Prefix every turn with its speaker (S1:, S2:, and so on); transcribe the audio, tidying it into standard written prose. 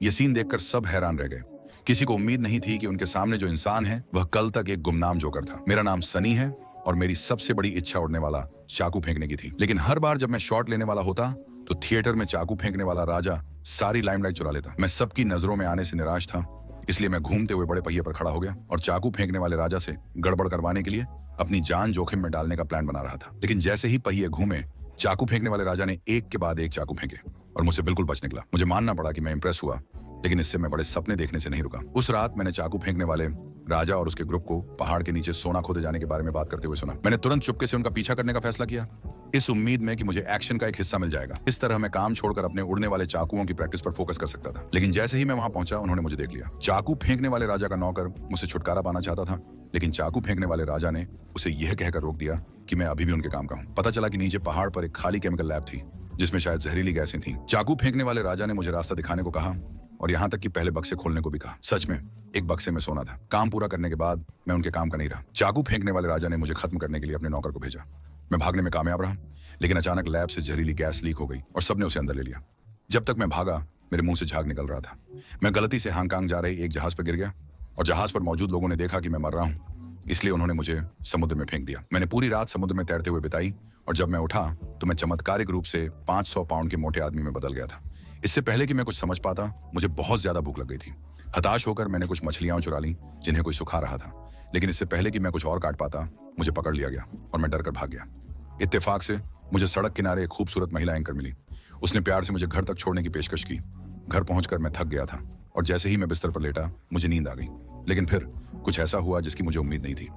S1: ये सीन देखकर सब हैरान रह गए। किसी को उम्मीद नहीं थी कि उनके सामने जो इंसान है वह कल तक एक गुमनाम जोकर था। मेरा नाम सनी है और मेरी सबसे बड़ी इच्छा उड़ने वाला चाकू फेंकने की थी। लेकिन हर बार जब मैं शॉट लेने वाला होता तो थिएटर में चाकू फेंकने वाला राजा सारी लाइमलाइट चुरा लेता। मैं सबकी नजरों में आने से निराश था, इसलिए मैं घूमते हुए बड़े पहिए पर खड़ा हो गया और चाकू फेंकने वाले राजा से गड़बड़ करवाने के लिए अपनी जान जोखिम में डालने का प्लान बना रहा था। लेकिन जैसे ही पहिए घूमे, चाकू फेंकने वाले राजा ने एक के बाद एक चाकू फेंके और मुझसे बिल्कुल बच निकला। मुझे मानना पड़ा कि मैं इंप्रेस हुआ, लेकिन इससे मैं बड़े सपने देखने से नहीं रुका। उस रात मैंने चाकू फेंकने वाले राजा और उसके ग्रुप को पहाड़ के नीचे सोना खोदे जाने के बारे में बात करते हुए सुना। मैंने तुरंत चुपके से उनका पीछा करने का फैसला किया, इस उम्मीद में कि मुझे एक्शन का एक हिस्सा मिल जाएगा। इस तरह मैं काम छोड़कर अपने उड़ने वाले चाकुओं की प्रैक्टिस पर फोकस कर सकता था। लेकिन जैसे ही मैं वहां पहुंचा, उन्होंने मुझे देख लिया। चाकू फेंकने वाले राजा का नौकर मुझसे छुटकारा पाना चाहता था, लेकिन चाकू फेंकने वाले राजा ने उसे यह कहकर रोक दिया कि मैं अभी भी उनके काम का हूं। पता चला कि नीचे पहाड़ पर एक खाली केमिकल लैब थी जिसमें शायद जहरीली गैसें थीं। चाकू फेंकने वाले राजा ने मुझे रास्ता दिखाने को कहा और यहाँ तक कि पहले बक्से खोलने को भी कहा। सच में एक बक्से में सोना था। काम पूरा करने के बाद मैं उनके काम का नहीं रहा। चाकू फेंकने वाले राजा ने मुझे खत्म करने के लिए अपने नौकर को भेजा। मैं भागने में कामयाब रहा, लेकिन अचानक लैब से जहरीली गैस लीक हो गई और सबने उसे अंदर ले लिया। जब तक मैं भागा, मेरे मुंह से झाग निकल रहा था। मैं गलती से हांगकांग जा रही एक जहाज पर गिर गया और जहाज पर मौजूद लोगों ने देखा कि मैं मर रहा हूं, इसलिए उन्होंने मुझे समुद्र में फेंक दिया। मैंने पूरी रात समुद्र में तैरते हुए बिताई और जब मैं उठा तो मैं चमत्कारिक रूप से 500 पाउंड के मोटे आदमी में बदल गया था। इससे पहले कि मैं कुछ समझ पाता, मुझे बहुत ज्यादा भूख लग गई थी। हताश होकर मैंने कुछ मछलियां चुरा ली जिन्हें कोई सुखा रहा था, लेकिन इससे पहले कि मैं कुछ और काट पाता, मुझे पकड़ लिया गया और मैं डरकर भाग गया। इत्तेफाक से मुझे सड़क किनारे एक खूबसूरत महिला एंकर मिली। उसने प्यार से मुझे घर तक छोड़ने की पेशकश की। घर पहुंचकर मैं थक गया था और जैसे ही मैं बिस्तर पर लेटा, मुझे नींद आ गई। लेकिन फिर कुछ ऐसा हुआ जिसकी मुझे उम्मीद नहीं थी।